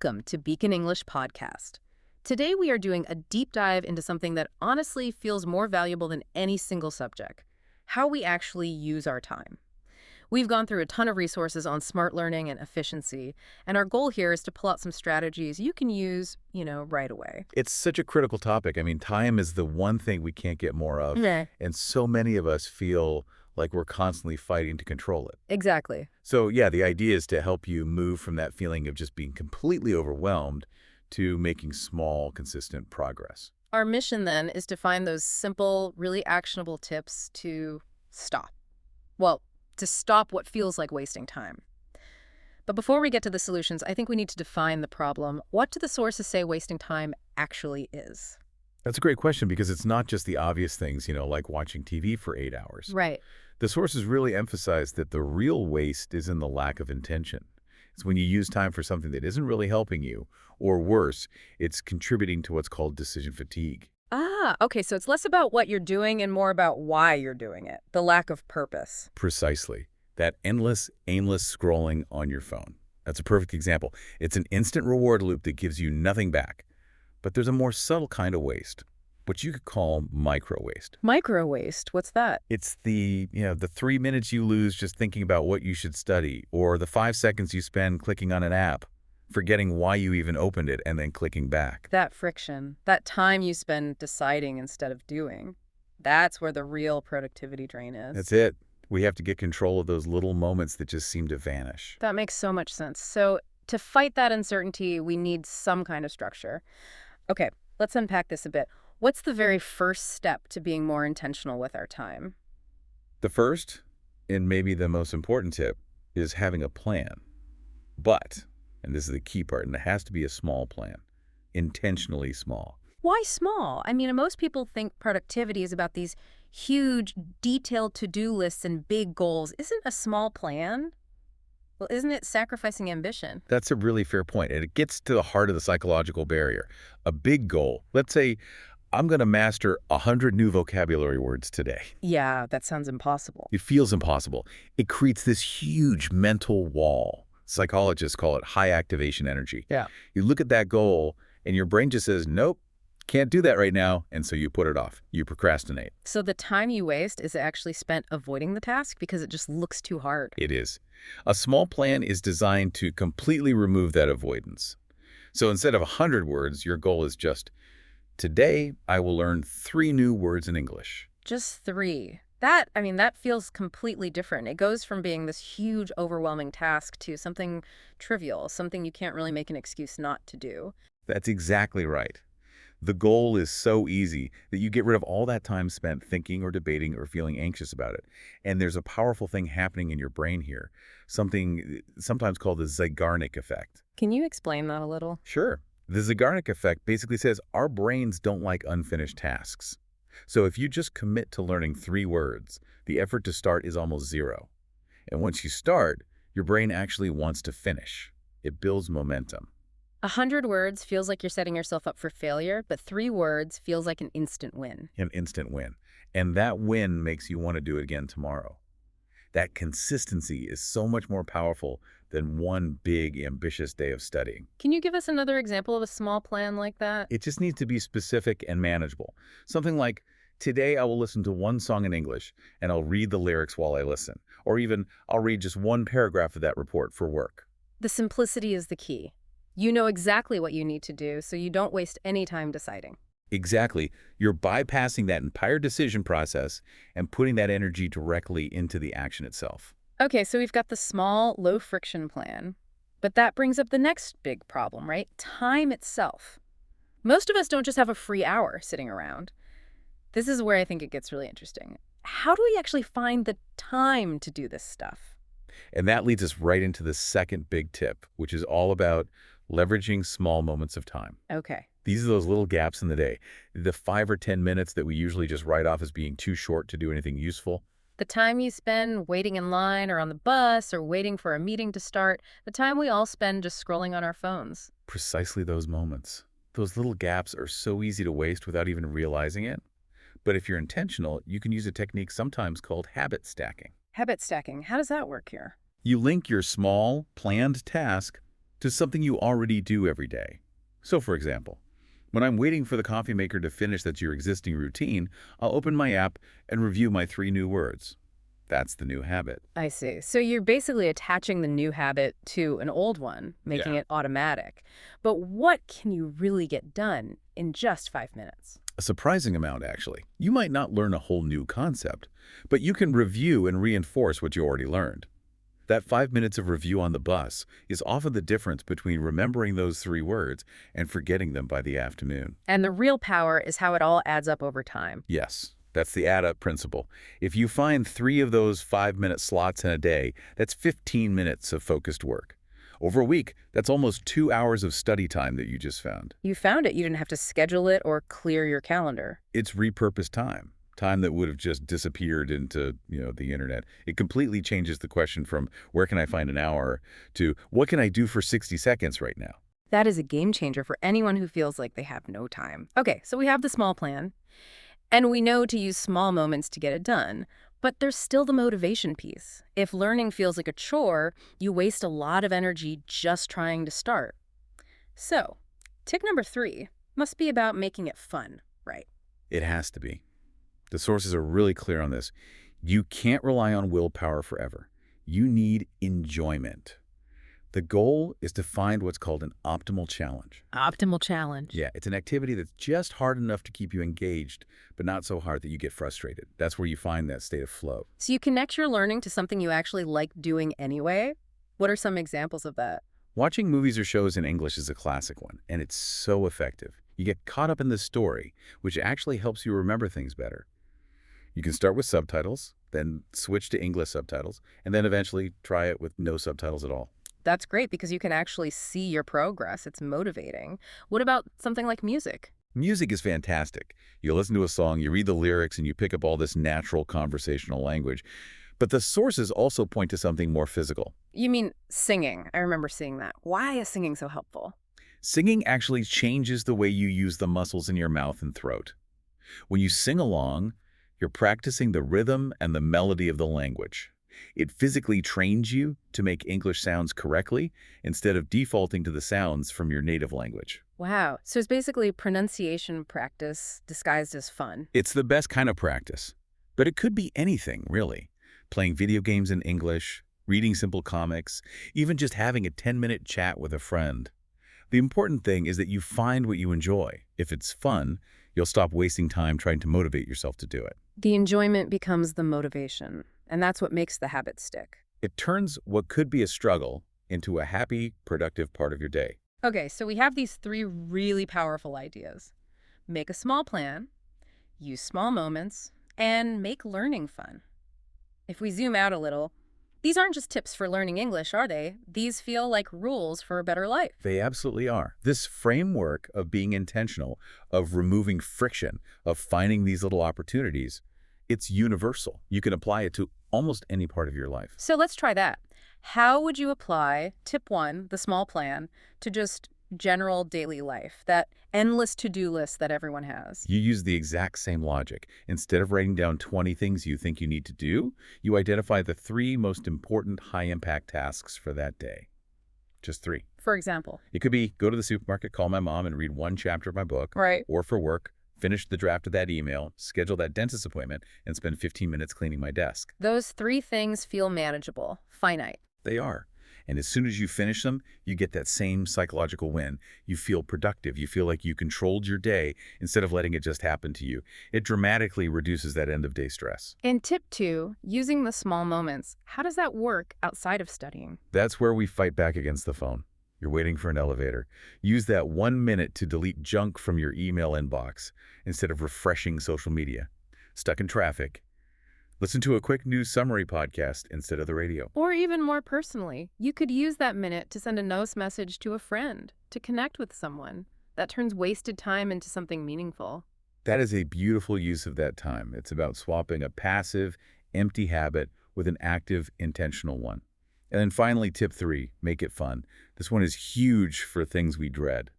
Welcome to Beacon English Podcast. Today we are doing a deep dive into something that honestly feels more valuable than any single subject: how we actually use our time. We've gone through a ton of resources on smart learning and efficiency, and our goal here is to pull out some strategies you can use, right away. It's such a critical topic. I mean, time is the one thing we can't get more of. Yeah. And so many of us feel like we're constantly fighting to control it. Exactly. So yeah, the idea is to help you move from that feeling of just being completely overwhelmed to making small, consistent progress. Our mission then is to find those simple, really actionable tips to stop. Well, to stop what feels like wasting time. But before we get to the solutions, I think we need to define the problem. What do the sources say wasting time actually is? That's a great question because it's not just the obvious things, like watching TV for 8 hours. Right. The sources really emphasize that the real waste is in the lack of intention. It's when you use time for something that isn't really helping you, or worse, it's contributing to what's called decision fatigue. Okay, so it's less about what you're doing and more about why you're doing it, the lack of purpose. Precisely. That endless, aimless scrolling on your phone. That's a perfect example. It's an instant reward loop that gives you nothing back. But there's a more subtle kind of waste, what you could call micro-waste. Micro-waste, what's that? It's the 3 minutes you lose just thinking about what you should study, or the 5 seconds you spend clicking on an app, forgetting why you even opened it and then clicking back. That friction, that time you spend deciding instead of doing. That's where the real productivity drain is. That's it. We have to get control of those little moments that just seem to vanish. That makes so much sense. So to fight that uncertainty, we need some kind of structure. Okay, let's unpack this a bit. What's the very first step to being more intentional with our time? The first, and maybe the most important tip, is having a plan. But, and this is the key part, and it has to be a small plan, intentionally small. Why small? I mean, most people think productivity is about these huge, detailed to-do lists and big goals. Isn't a small plan? Well, isn't it sacrificing ambition? That's a really fair point, and it gets to the heart of the psychological barrier. A big goal, let's say, I'm going to master 100 new vocabulary words today. Yeah, that sounds impossible. It feels impossible. It creates this huge mental wall. Psychologists call it high activation energy. Yeah. You look at that goal, and your brain just says, nope, can't do that right now, and so you put it off. You procrastinate. So the time you waste is actually spent avoiding the task because it just looks too hard. It is. A small plan is designed to completely remove that avoidance. So instead of 100 words, your goal is just, today I will learn 3 new words in English. Just 3. That feels completely different. It goes from being this huge, overwhelming task to something trivial, something you can't really make an excuse not to do. That's exactly right. The goal is so easy that you get rid of all that time spent thinking or debating or feeling anxious about it. And there's a powerful thing happening in your brain here, something sometimes called the Zeigarnik effect. Can you explain that a little? Sure. The Zeigarnik effect basically says our brains don't like unfinished tasks. So if you just commit to learning 3 words, the effort to start is almost zero. And once you start, your brain actually wants to finish. It builds momentum. 100 words feels like you're setting yourself up for failure, but 3 words feels like an instant win. An instant win. And that win makes you want to do it again tomorrow. That consistency is so much more powerful than one big, ambitious day of studying. Can you give us another example of a small plan like that? It just needs to be specific and manageable. Something like, today I will listen to 1 song in English, and I'll read the lyrics while I listen. Or even, I'll read just 1 paragraph of that report for work. The simplicity is the key. You know exactly what you need to do, so you don't waste any time deciding. Exactly. You're bypassing that entire decision process and putting that energy directly into the action itself. Okay, so we've got the small, low-friction plan. But that brings up the next big problem, right? Time itself. Most of us don't just have a free hour sitting around. This is where I think it gets really interesting. How do we actually find the time to do this stuff? And that leads us right into the second big tip, which is all about leveraging small moments of time. Okay. These are those little gaps in the day, the 5 or 10 minutes that we usually just write off as being too short to do anything useful. The time you spend waiting in line or on the bus or waiting for a meeting to start, the time we all spend just scrolling on our phones. Precisely those moments. Those little gaps are so easy to waste without even realizing it. But if you're intentional, you can use a technique sometimes called habit stacking. Habit stacking, how does that work here? You link your small, planned task to something you already do every day. So, for example, when I'm waiting for the coffee maker to finish that's your existing routine, I'll open my app and review my 3 new words. That's the new habit. I see. So you're basically attaching the new habit to an old one, making Yeah. it automatic. But what can you really get done in just 5 minutes? A surprising amount, actually. You might not learn a whole new concept, but you can review and reinforce what you already learned. That 5 minutes of review on the bus is often the difference between remembering those 3 words and forgetting them by the afternoon. And the real power is how it all adds up over time. Yes, that's the add-up principle. If you find 3 of those 5-minute slots in a day, that's 15 minutes of focused work. Over a week, that's almost 2 hours of study time that you just found. You found it. You didn't have to schedule it or clear your calendar. It's repurposed time that would have just disappeared into, the internet. It completely changes the question from where can I find an hour to what can I do for 60 seconds right now? That is a game changer for anyone who feels like they have no time. Okay, so we have the small plan, and we know to use small moments to get it done. But there's still the motivation piece. If learning feels like a chore, you waste a lot of energy just trying to start. So, tip number 3 must be about making it fun, right? It has to be. The sources are really clear on this. You can't rely on willpower forever. You need enjoyment. The goal is to find what's called an optimal challenge. Optimal challenge. Yeah, it's an activity that's just hard enough to keep you engaged, but not so hard that you get frustrated. That's where you find that state of flow. So you connect your learning to something you actually like doing anyway? What are some examples of that? Watching movies or shows in English is a classic one, and it's so effective. You get caught up in the story, which actually helps you remember things better. You can start with subtitles, then switch to English subtitles, and then eventually try it with no subtitles at all. That's great because you can actually see your progress. It's motivating. What about something like music? Music is fantastic. You listen to a song, you read the lyrics, and you pick up all this natural conversational language. But the sources also point to something more physical. You mean singing. I remember seeing that. Why is singing so helpful? Singing actually changes the way you use the muscles in your mouth and throat. When you sing along, you're practicing the rhythm and the melody of the language. It physically trains you to make English sounds correctly instead of defaulting to the sounds from your native language. Wow. So it's basically pronunciation practice disguised as fun. It's the best kind of practice, but it could be anything, really. Playing video games in English, reading simple comics, even just having a 10-minute chat with a friend. The important thing is that you find what you enjoy. If it's fun, you'll stop wasting time trying to motivate yourself to do it. The enjoyment becomes the motivation, and that's what makes the habit stick. It turns what could be a struggle into a happy, productive part of your day. Okay, so we have these 3 really powerful ideas. Make a small plan, use small moments, and make learning fun. If we zoom out a little, these aren't just tips for learning English, are they? These feel like rules for a better life. They absolutely are. This framework of being intentional, of removing friction, of finding these little opportunities, it's universal. You can apply it to almost any part of your life. So let's try that. How would you apply tip 1, the small plan, to just general daily life, that endless to-do list that everyone has? You use the exact same logic. Instead of writing down 20 things you think you need to do, you identify the 3 most important high-impact tasks for that day. Just 3. For example. It could be go to the supermarket, call my mom, and read 1 chapter of my book. Right. Or for work, finish the draft of that email, schedule that dentist appointment, and spend 15 minutes cleaning my desk. Those 3 things feel manageable, finite. They are. And as soon as you finish them, you get that same psychological win. You feel productive. You feel like you controlled your day instead of letting it just happen to you. It dramatically reduces that end-of-day stress. In tip 2, using the small moments, how does that work outside of studying? That's where we fight back against the phone. You're waiting for an elevator. Use that 1 minute to delete junk from your email inbox instead of refreshing social media. Stuck in traffic? Listen to a quick news summary podcast instead of the radio. Or even more personally, you could use that minute to send a note message to a friend, to connect with someone. That turns wasted time into something meaningful. That is a beautiful use of that time. It's about swapping a passive, empty habit with an active, intentional one. And then finally, tip 3, make it fun. This one is huge for things we dread,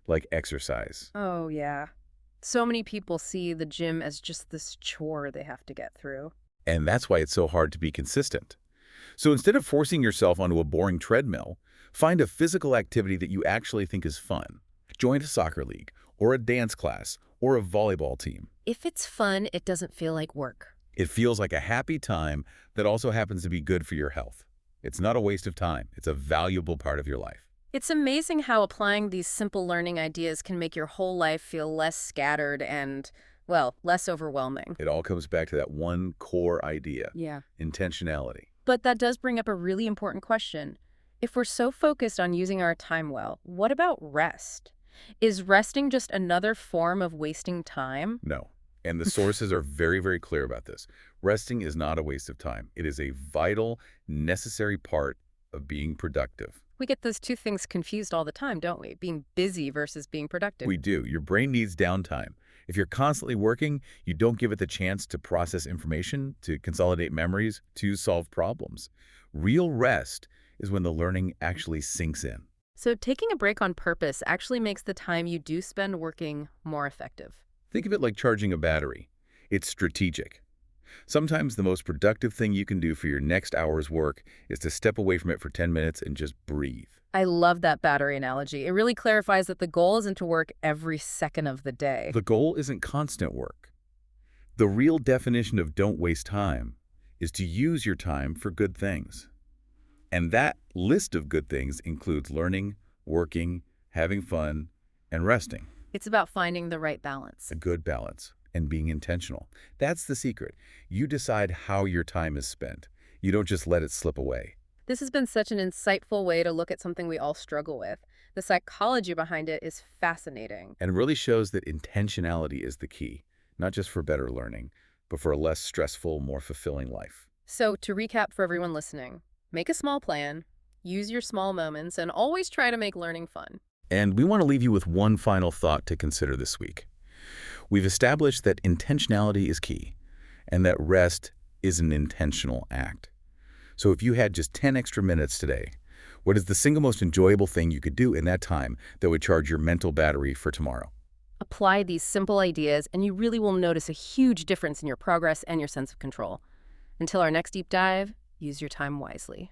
like exercise. Oh, yeah. So many people see the gym as just this chore they have to get through. And that's why it's so hard to be consistent. So instead of forcing yourself onto a boring treadmill, Find a physical activity that you actually think is fun. Join a soccer league, or a dance class, or a volleyball team. If it's fun, it doesn't feel like work. It feels like a happy time that also happens to be good for your health. It's not a waste of time. It's a valuable part of your life. It's amazing how applying these simple learning ideas can make your whole life feel less scattered and, well, less overwhelming. It all comes back to that one core idea, Yeah. intentionality. But that does bring up a really important question. If we're so focused on using our time well, what about rest? Is resting just another form of wasting time? No. And the sources are very, very clear about this. Resting is not a waste of time. It is a vital, necessary part of being productive. We get those two things confused all the time, don't we? Being busy versus being productive. We do. Your brain needs downtime. If you're constantly working, you don't give it the chance to process information, to consolidate memories, to solve problems. Real rest is when the learning actually sinks in. So taking a break on purpose actually makes the time you do spend working more effective. Think of it like charging a battery. It's strategic. Sometimes the most productive thing you can do for your next hour's work is to step away from it for 10 minutes and just breathe. I love that battery analogy. It really clarifies that the goal isn't to work every second of the day. The goal isn't constant work. The real definition of don't waste time is to use your time for good things. And that list of good things includes learning, working, having fun, and resting. It's about finding the right balance. A good balance and being intentional. That's the secret. You decide how your time is spent. You don't just let it slip away. This has been such an insightful way to look at something we all struggle with. The psychology behind it is fascinating. And it really shows that intentionality is the key, not just for better learning, but for a less stressful, more fulfilling life. So to recap for everyone listening, make a small plan, use your small moments, and always try to make learning fun. And we want to leave you with one final thought to consider this week. We've established that intentionality is key, and that rest is an intentional act. So if you had just 10 extra minutes today, what is the single most enjoyable thing you could do in that time that would charge your mental battery for tomorrow? Apply these simple ideas, and you really will notice a huge difference in your progress and your sense of control. Until our next deep dive, use your time wisely.